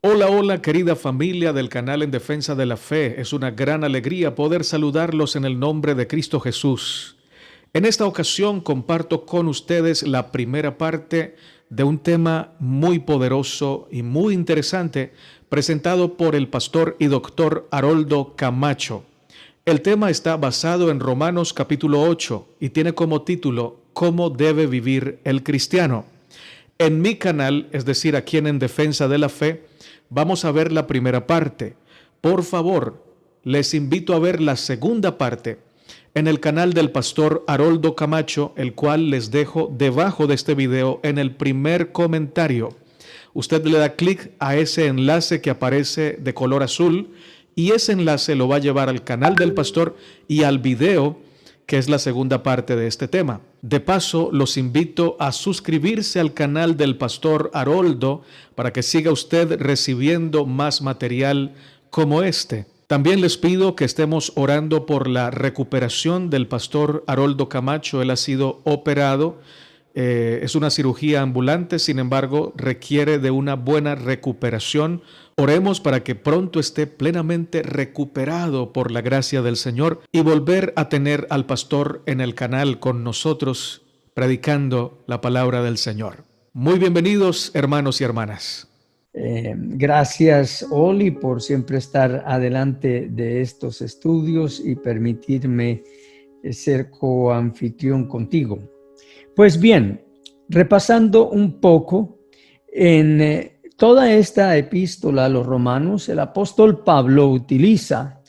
Hola, hola, querida familia del canal En Defensa de la Fe. Es una gran alegría poder saludarlos en el nombre de Cristo Jesús. En esta ocasión comparto con ustedes la primera parte de un tema muy poderoso y muy interesante presentado por el pastor y doctor Haroldo Camacho. El tema está basado en Romanos capítulo 8 y tiene como título ¿Cómo debe vivir el cristiano? En mi canal, es decir, aquí en Defensa de la Fe, vamos a ver la primera parte. Por favor, les invito a ver la segunda parte en el canal del pastor Haroldo Camacho, el cual les dejo debajo de este video en el primer comentario. Usted le da clic a ese enlace que aparece de color azul y ese enlace lo va a llevar al canal del pastor y al video que es la segunda parte de este tema. De paso, los invito a suscribirse al canal del pastor Haroldo para que siga usted recibiendo más material como este. También les pido que estemos orando por la recuperación del pastor Haroldo Camacho. Él ha sido operado. Es una cirugía ambulante, sin embargo, requiere de una buena recuperación. Oremos para que pronto esté plenamente recuperado por la gracia del Señor y volver a tener al pastor en el canal con nosotros, predicando la palabra del Señor. Muy bienvenidos, hermanos y hermanas. Gracias, Oli, por siempre estar adelante de estos estudios y permitirme ser coanfitrión contigo. Pues bien, repasando un poco, en toda esta epístola a los romanos, el apóstol Pablo utiliza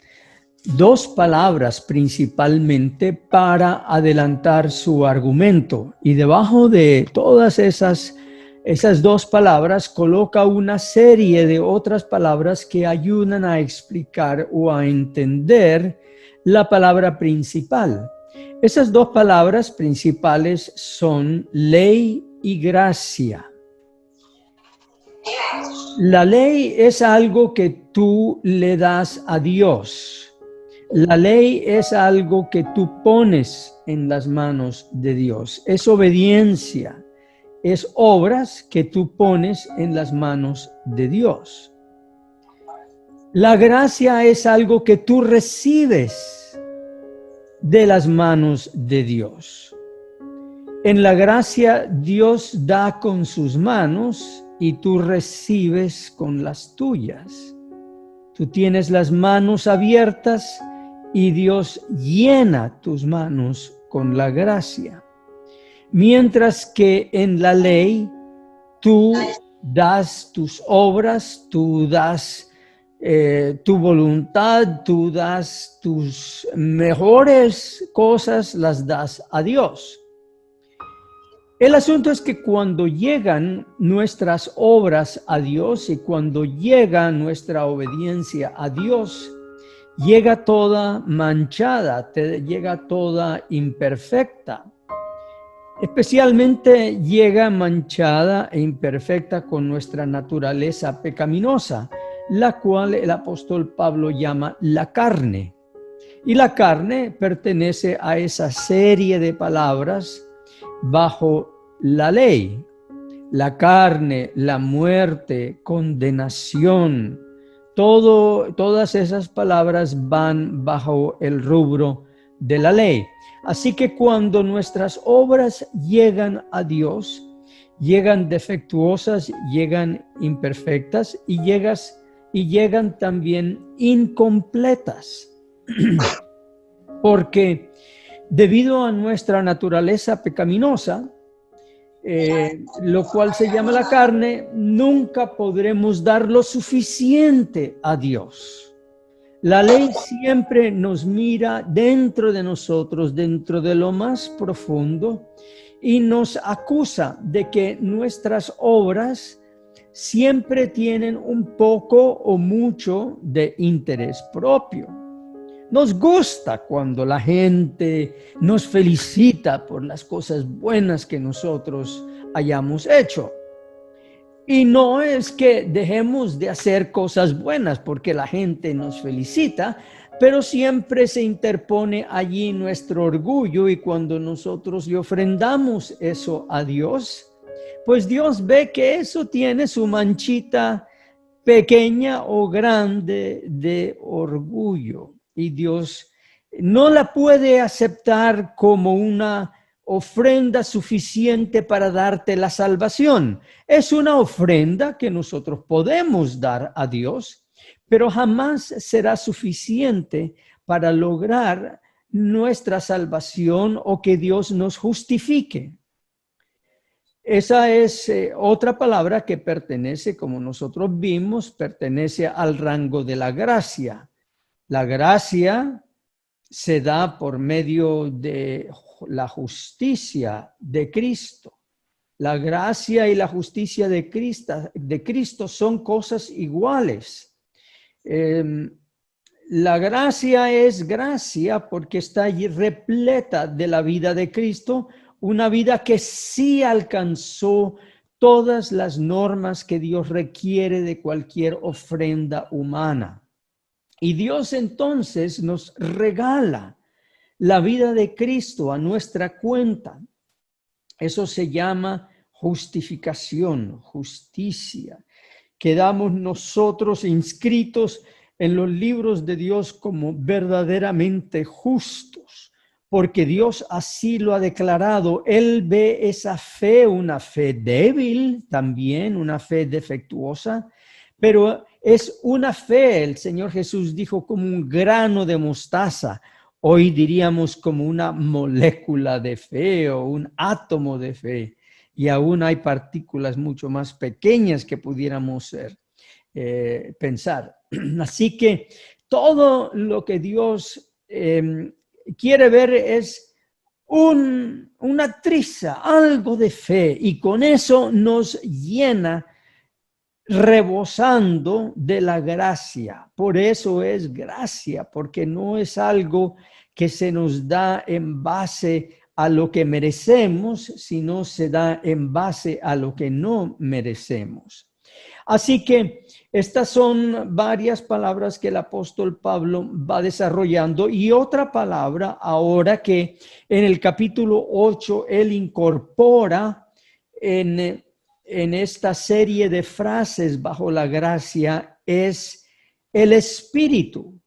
dos palabras principalmente para adelantar su argumento, y debajo de todas esas dos palabras coloca una serie de otras palabras que ayudan a explicar o a entender la palabra principal. Esas dos palabras principales son ley y gracia. La ley es algo que tú le das a Dios. La ley es algo que tú pones en las manos de Dios. Es obediencia. Es obras que tú pones en las manos de Dios. La gracia es algo que tú recibes de las manos de Dios. En la gracia Dios da con sus manos y tú recibes con las tuyas. Tú tienes las manos abiertas y Dios llena tus manos con la gracia. Mientras que en la ley tú das tus obras, tú das tu voluntad, tú das tus mejores cosas, las das a Dios. El asunto es que cuando llegan nuestras obras a Dios y cuando llega nuestra obediencia a Dios, llega toda manchada, llega toda imperfecta. Especialmente llega manchada e imperfecta con nuestra naturaleza pecaminosa, la cual el apóstol Pablo llama la carne. Y la carne pertenece a esa serie de palabras bajo la ley. La carne, la muerte, condenación, todas esas palabras van bajo el rubro de la ley. Así que cuando nuestras obras llegan a Dios, llegan defectuosas, llegan imperfectas y llegan también incompletas. Porque debido a nuestra naturaleza pecaminosa, lo cual se llama la carne, nunca podremos dar lo suficiente a Dios. La ley siempre nos mira dentro de nosotros, dentro de lo más profundo, y nos acusa de que nuestras obras siempre tienen un poco o mucho de interés propio. Nos gusta cuando la gente nos felicita por las cosas buenas que nosotros hayamos hecho. Y no es que dejemos de hacer cosas buenas porque la gente nos felicita, pero siempre se interpone allí nuestro orgullo, y cuando nosotros le ofrendamos eso a Dios, pues Dios ve que eso tiene su manchita pequeña o grande de orgullo. Y Dios no la puede aceptar como una ofrenda suficiente para darte la salvación. Es una ofrenda que nosotros podemos dar a Dios, pero jamás será suficiente para lograr nuestra salvación o que Dios nos justifique. Esa es otra palabra que pertenece, como nosotros vimos, pertenece al rango de la gracia. La gracia se da por medio de la justicia de Cristo. La gracia y la justicia de Cristo son cosas iguales. La gracia es gracia porque está allí repleta de la vida de Cristo, una vida que sí alcanzó todas las normas que Dios requiere de cualquier ofrenda humana. Y Dios entonces nos regala la vida de Cristo a nuestra cuenta. Eso se llama justificación, justicia. Quedamos nosotros inscritos en los libros de Dios como verdaderamente justos, porque Dios así lo ha declarado. Él ve esa fe, una fe débil también, una fe defectuosa, pero es una fe, el Señor Jesús dijo, como un grano de mostaza. Hoy diríamos como una molécula de fe o un átomo de fe. Y aún hay partículas mucho más pequeñas que pudiéramos pensar. Así que todo lo que Dios quiere ver es una triza, algo de fe, y con eso nos llena rebosando de la gracia. Por eso es gracia, porque no es algo que se nos da en base a lo que merecemos, sino se da en base a lo que no merecemos. Así que estas son varias palabras que el apóstol Pablo va desarrollando, y otra palabra ahora que en el capítulo 8 él incorpora en esta serie de frases bajo la gracia es el Espíritu.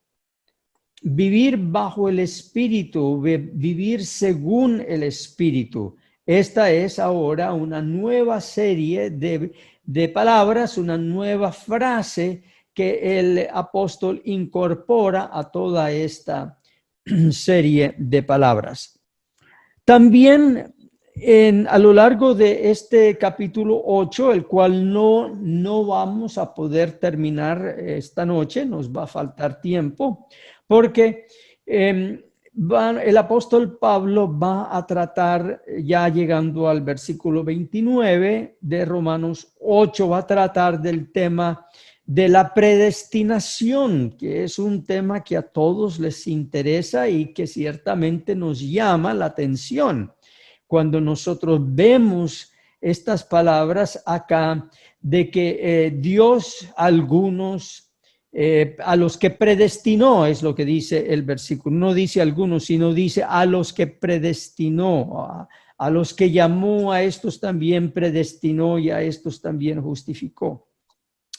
Vivir bajo el Espíritu, vivir según el Espíritu. Esta es ahora una nueva serie de palabras, una nueva frase que el apóstol incorpora a toda esta serie de palabras. También a lo largo de este capítulo 8, el cual no vamos a poder terminar esta noche, nos va a faltar tiempo, porque el apóstol Pablo va a tratar, ya llegando al versículo 29 de Romanos 8, va a tratar del tema de la predestinación, que es un tema que a todos les interesa y que ciertamente nos llama la atención. Cuando nosotros vemos estas palabras acá de que Dios algunos, a los que predestinó, es lo que dice el versículo, no dice algunos, sino dice a los que predestinó, a los que llamó, a estos también predestinó y a estos también justificó.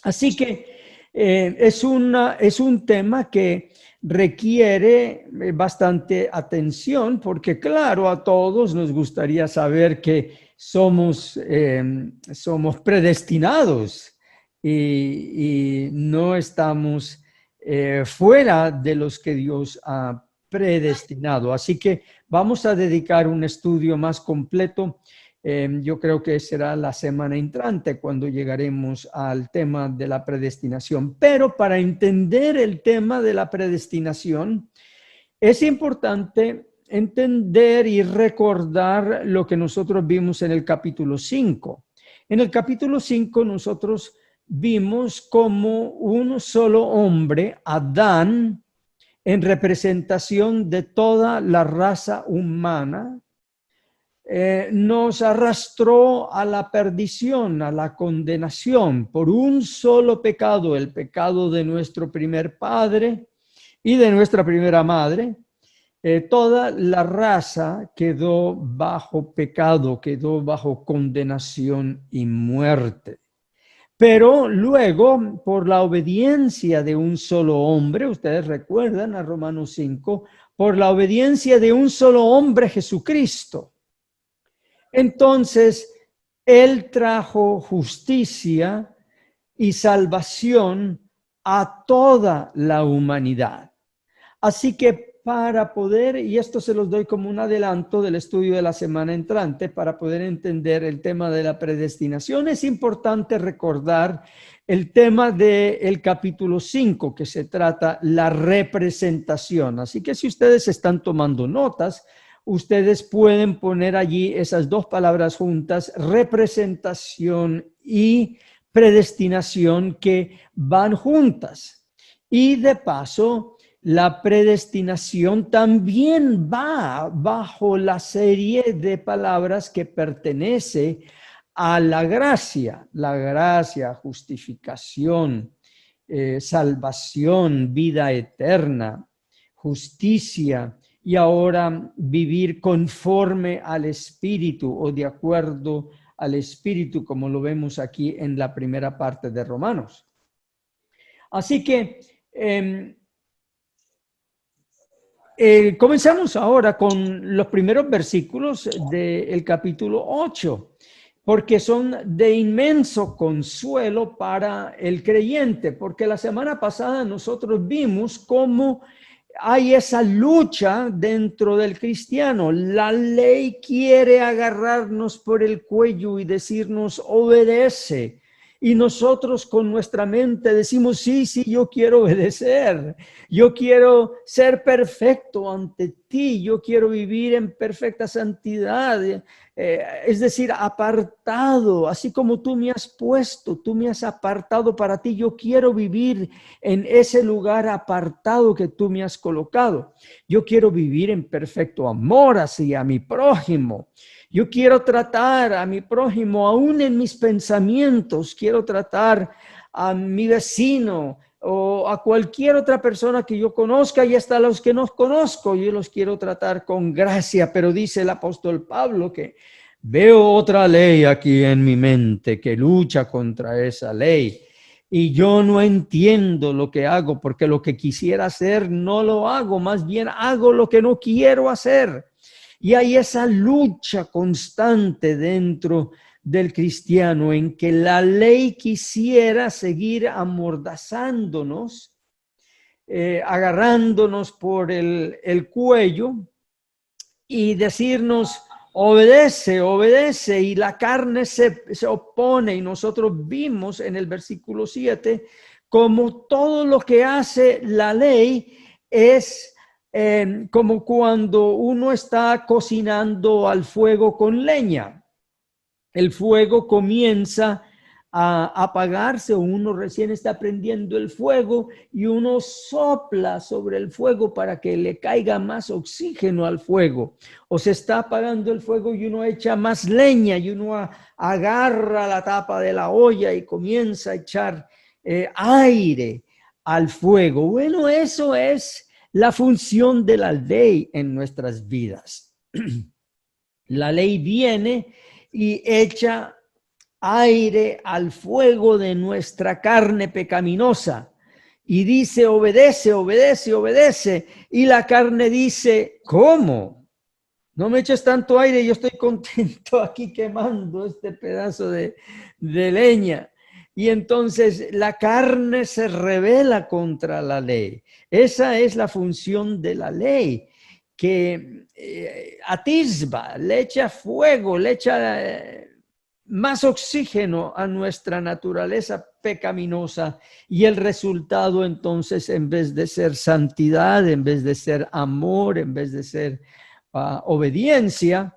Así que es un tema que requiere bastante atención, porque claro, a todos nos gustaría saber que somos predestinados y no estamos fuera de los que Dios ha predestinado. Así que vamos a dedicar un estudio más completo. Yo creo que será la semana entrante cuando llegaremos al tema de la predestinación. Pero para entender el tema de la predestinación, es importante entender y recordar lo que nosotros vimos en el capítulo 5. En el capítulo 5 nosotros vimos como un solo hombre, Adán, en representación de toda la raza humana, nos arrastró a la perdición, a la condenación por un solo pecado, el pecado de nuestro primer padre y de nuestra primera madre. Toda la raza quedó bajo pecado, quedó bajo condenación y muerte. Pero luego, por la obediencia de un solo hombre, ustedes recuerdan a Romanos 5, por la obediencia de un solo hombre, Jesucristo. Entonces, Él trajo justicia y salvación a toda la humanidad. Así que para poder, y esto se los doy como un adelanto del estudio de la semana entrante, para poder entender el tema de la predestinación, es importante recordar el tema del capítulo 5, que se trata la representación. Así que si ustedes están tomando notas, ustedes pueden poner allí esas dos palabras juntas, representación y predestinación, que van juntas. Y de paso, la predestinación también va bajo la serie de palabras que pertenece a la gracia, justificación, salvación, vida eterna, justicia, y ahora vivir conforme al Espíritu o de acuerdo al Espíritu, como lo vemos aquí en la primera parte de Romanos. Así que comenzamos ahora con los primeros versículos del capítulo 8, porque son de inmenso consuelo para el creyente, porque la semana pasada nosotros vimos cómo hay esa lucha dentro del cristiano. La ley quiere agarrarnos por el cuello y decirnos, obedece. Y nosotros con nuestra mente decimos, sí, yo quiero obedecer. Yo quiero ser perfecto ante ti. Yo quiero vivir en perfecta santidad. Es decir, apartado, así como tú me has puesto, tú me has apartado para ti. Yo quiero vivir en ese lugar apartado que tú me has colocado. Yo quiero vivir en perfecto amor hacia mi prójimo. Yo quiero tratar a mi prójimo aún en mis pensamientos. Quiero tratar a mi vecino o a cualquier otra persona que yo conozca, y hasta los que no conozco, yo los quiero tratar con gracia. Pero dice el apóstol Pablo que veo otra ley aquí en mi mente que lucha contra esa ley. Y yo no entiendo lo que hago, porque lo que quisiera hacer no lo hago, más bien hago lo que no quiero hacer. Y hay esa lucha constante dentro del cristiano en que la ley quisiera seguir amordazándonos, agarrándonos por el cuello y decirnos, obedece, obedece, y la carne se opone. Y nosotros vimos en el versículo 7 como todo lo que hace la ley es como cuando uno está cocinando al fuego con leña. El fuego comienza a apagarse, o uno recién está prendiendo el fuego y uno sopla sobre el fuego para que le caiga más oxígeno al fuego. O se está apagando el fuego y uno echa más leña y uno agarra la tapa de la olla y comienza a echar aire al fuego. Bueno, eso es la función de la ley en nuestras vidas. La ley viene y echa aire al fuego de nuestra carne pecaminosa y dice, obedece, obedece, obedece. Y la carne dice, ¿cómo? No me eches tanto aire, yo estoy contento aquí quemando este pedazo de leña. Y entonces la carne se rebela contra la ley. Esa es la función de la ley, que atisba, le echa fuego, le echa más oxígeno a nuestra naturaleza pecaminosa, y el resultado entonces, en vez de ser santidad, en vez de ser amor, en vez de ser obediencia,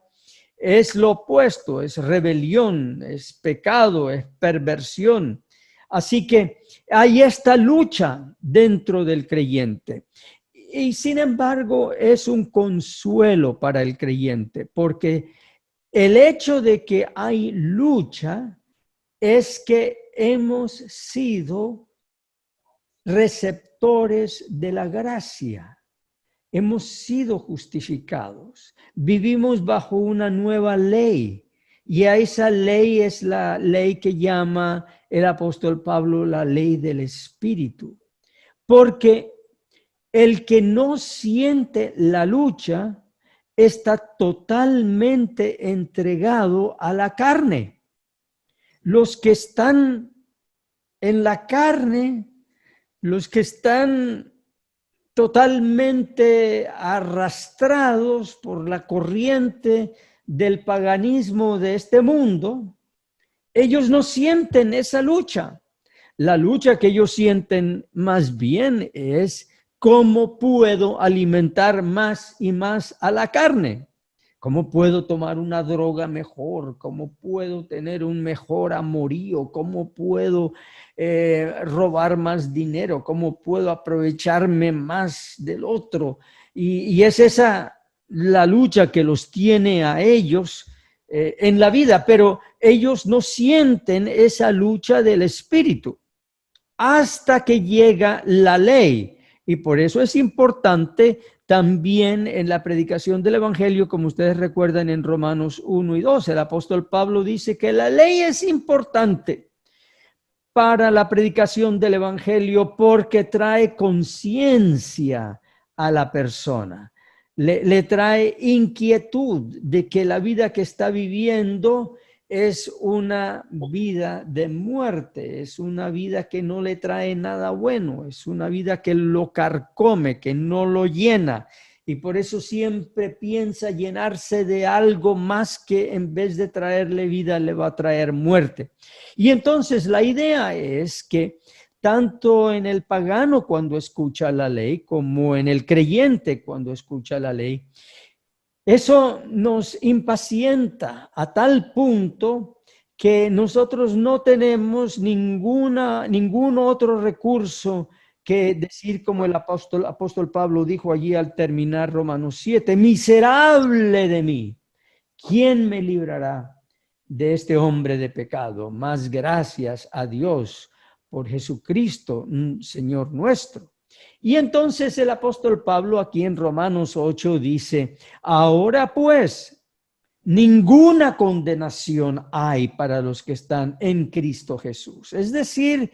es lo opuesto, es rebelión, es pecado, es perversión. Así que hay esta lucha dentro del creyente. Y sin embargo, es un consuelo para el creyente, porque el hecho de que hay lucha es que hemos sido receptores de la gracia. Hemos sido justificados, vivimos bajo una nueva ley, Y a esa ley es la ley que llama el apóstol Pablo la ley del Espíritu. Porque el que no siente la lucha está totalmente entregado a la carne. Los que están en la carne, los que están totalmente arrastrados por la corriente del paganismo de este mundo, ellos no sienten esa lucha. La lucha que ellos sienten más bien es cómo puedo alimentar más y más a la carne. ¿Cómo puedo tomar una droga mejor? ¿Cómo puedo tener un mejor amorío? ¿Cómo puedo robar más dinero? ¿Cómo puedo aprovecharme más del otro? Y es esa la lucha que los tiene a ellos en la vida, pero ellos no sienten esa lucha del espíritu hasta que llega la ley. Y por eso es importante también en la predicación del Evangelio, como ustedes recuerdan en Romanos 1 y 2, el apóstol Pablo dice que la ley es importante para la predicación del Evangelio porque trae conciencia a la persona, le trae inquietud de que la vida que está viviendo es una vida de muerte, es una vida que no le trae nada bueno, es una vida que lo carcome, que no lo llena. Y por eso siempre piensa llenarse de algo más que en vez de traerle vida le va a traer muerte. Y entonces la idea es que tanto en el pagano cuando escucha la ley como en el creyente cuando escucha la ley, eso nos impacienta a tal punto que nosotros no tenemos ningún otro recurso que decir como el apóstol Pablo dijo allí al terminar Romanos 7, miserable de mí, ¿quién me librará de este hombre de pecado? Más gracias a Dios por Jesucristo, Señor nuestro. Y entonces el apóstol Pablo aquí en Romanos 8 dice, ahora pues, ninguna condenación hay para los que están en Cristo Jesús. Es decir,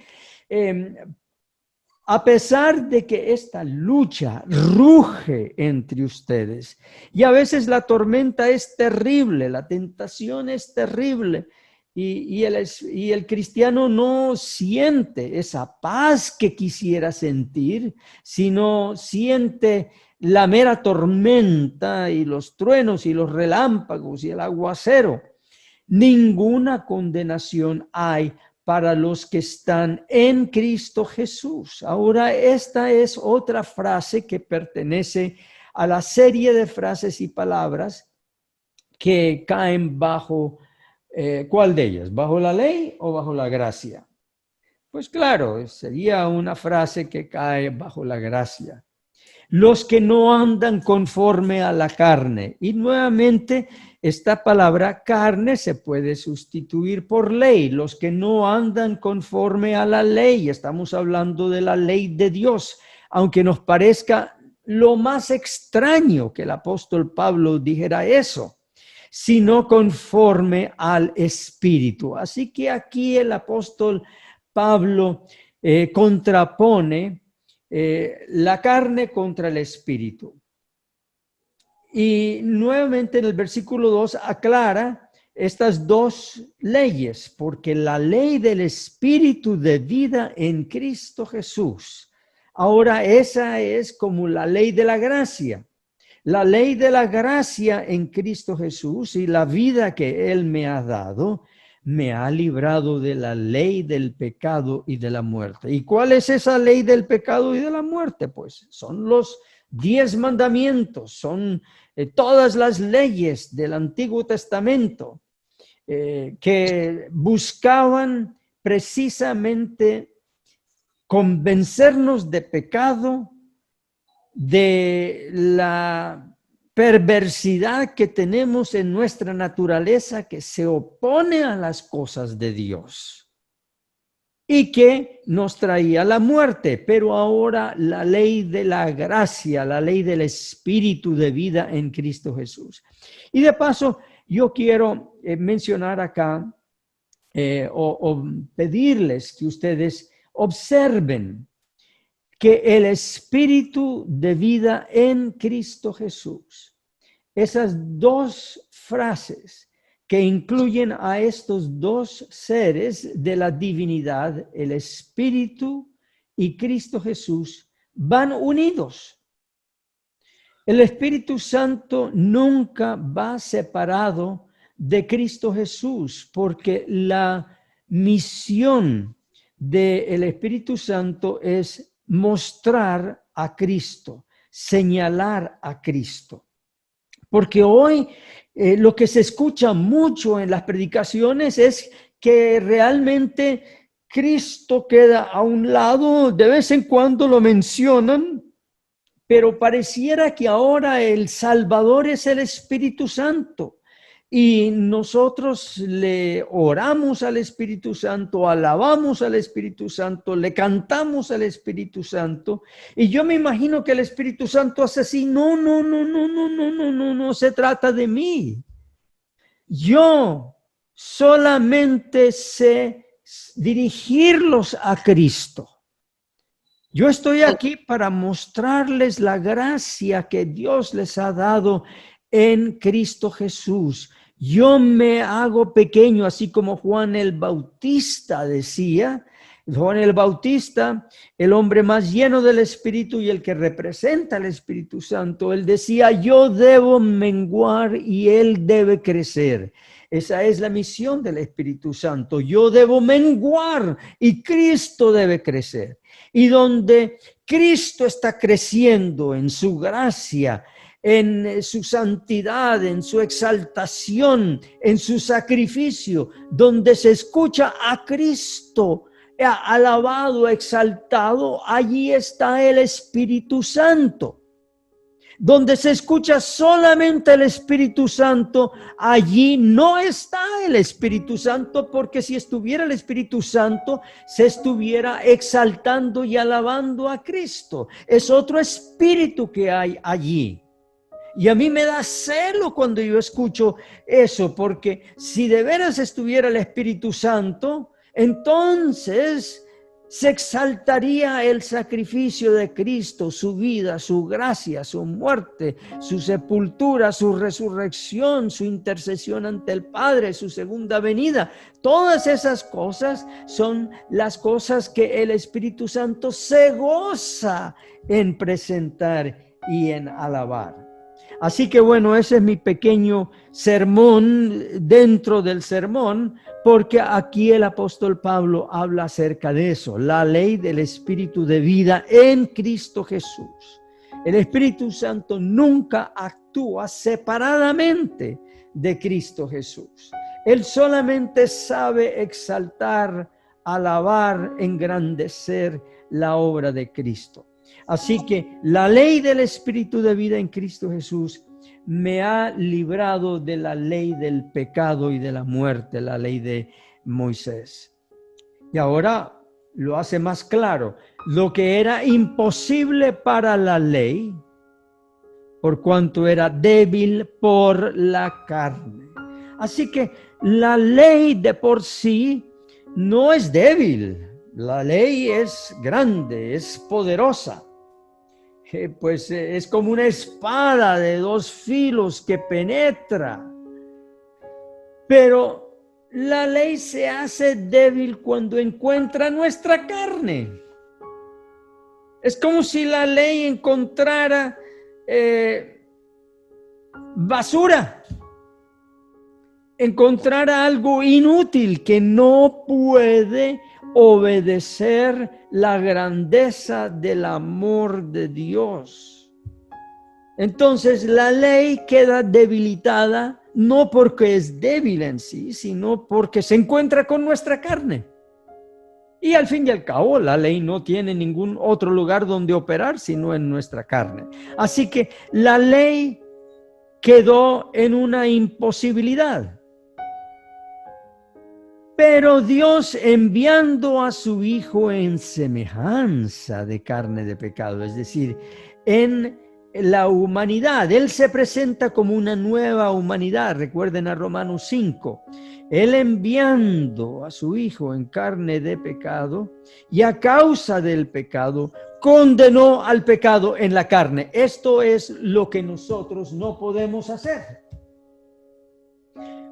a pesar de que esta lucha ruge entre ustedes, y a veces la tormenta es terrible, la tentación es terrible, y el cristiano no siente esa paz que quisiera sentir, sino siente la mera tormenta y los truenos y los relámpagos y el aguacero. Ninguna condenación hay para los que están en Cristo Jesús. Ahora, esta es otra frase que pertenece a la serie de frases y palabras que caen bajo, ¿cuál de ellas? ¿Bajo la ley o bajo la gracia? Pues claro, sería una frase que cae bajo la gracia. Los que no andan conforme a la carne. Y nuevamente, esta palabra carne se puede sustituir por ley. Los que no andan conforme a la ley. Estamos hablando de la ley de Dios. Aunque nos parezca lo más extraño que el apóstol Pablo dijera eso, sino conforme al Espíritu. Así que aquí el apóstol Pablo contrapone la carne contra el espíritu. Y nuevamente en el versículo 2 aclara estas dos leyes, porque la ley del espíritu de vida en Cristo Jesús. Ahora esa es como la ley de la gracia. La ley de la gracia en Cristo Jesús y la vida que Él me ha dado, me ha librado de la ley del pecado y de la muerte. ¿Y cuál es esa ley del pecado y de la muerte? Pues son los 10 mandamientos, son todas las leyes del Antiguo Testamento que buscaban precisamente convencernos de pecado, de la perversidad que tenemos en nuestra naturaleza que se opone a las cosas de Dios y que nos traía la muerte. Pero ahora la ley de la gracia, la ley del espíritu de vida en Cristo Jesús. Y de paso, yo quiero mencionar acá o pedirles que ustedes observen que el espíritu de vida en Cristo Jesús, esas dos frases que incluyen a estos dos seres de la divinidad, el espíritu y Cristo Jesús, van unidos. El Espíritu Santo nunca va separado de Cristo Jesús, porque la misión del Espíritu Santo es mostrar a Cristo, señalar a Cristo. Porque hoy lo que se escucha mucho en las predicaciones es que realmente Cristo queda a un lado, de vez en cuando lo mencionan, pero pareciera que ahora el Salvador es el Espíritu Santo. Y nosotros le oramos al Espíritu Santo, alabamos al Espíritu Santo, le cantamos al Espíritu Santo. Y yo me imagino que el Espíritu Santo hace así, no se trata de mí. Yo solamente sé dirigirlos a Cristo. Yo estoy aquí para mostrarles la gracia que Dios les ha dado en Cristo Jesús. Yo me hago pequeño, así como Juan el Bautista decía. Juan el Bautista, el hombre más lleno del Espíritu y el que representa al Espíritu Santo, él decía, yo debo menguar y él debe crecer. Esa es la misión del Espíritu Santo. Yo debo menguar y Cristo debe crecer. Y donde Cristo está creciendo en su gracia, en su santidad, en su exaltación, en su sacrificio, donde se escucha a Cristo alabado, exaltado, allí está el Espíritu Santo. Donde se escucha solamente el Espíritu Santo, allí no está el Espíritu Santo, porque si estuviera el Espíritu Santo, se estuviera exaltando y alabando a Cristo. Es otro espíritu que hay allí. Y a mí me da celo cuando yo escucho eso, porque si de veras estuviera el Espíritu Santo, entonces se exaltaría el sacrificio de Cristo, su vida, su gracia, su muerte, su sepultura, su resurrección, su intercesión ante el Padre, su segunda venida. Todas esas cosas son las cosas que el Espíritu Santo se goza en presentar y en alabar. Así que bueno, ese es mi pequeño sermón dentro del sermón, porque aquí el apóstol Pablo habla acerca de eso, la ley del Espíritu de vida en Cristo Jesús. El Espíritu Santo nunca actúa separadamente de Cristo Jesús. Él solamente sabe exaltar, alabar, engrandecer la obra de Cristo. Así que la ley del Espíritu de vida en Cristo Jesús me ha librado de la ley del pecado y de la muerte, la ley de Moisés. Y ahora lo hace más claro. Lo que era imposible para la ley, por cuanto era débil por la carne. Así que la ley de por sí no es débil. La ley es grande, es poderosa. Pues es como una espada de dos filos que penetra. Pero la ley se hace débil cuando encuentra nuestra carne. Es como si la ley encontrara basura. Encontrara algo inútil que no puede obedecer la grandeza del amor de Dios. Entonces la ley queda debilitada no porque es débil en sí, sino porque se encuentra con nuestra carne. Y al fin y al cabo, la ley no tiene ningún otro lugar donde operar sino en nuestra carne. Así que la ley quedó en una imposibilidad. Pero Dios, enviando a su Hijo en semejanza de carne de pecado, es decir, en la humanidad. Él se presenta como una nueva humanidad. Recuerden a Romanos 5. Él enviando a su Hijo en carne de pecado y a causa del pecado condenó al pecado en la carne. Esto es lo que nosotros no podemos hacer.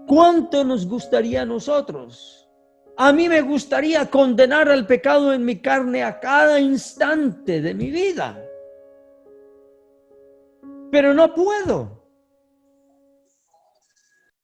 ¿Cuánto nos gustaría a nosotros? A mí me gustaría condenar al pecado en mi carne a cada instante de mi vida. Pero no puedo.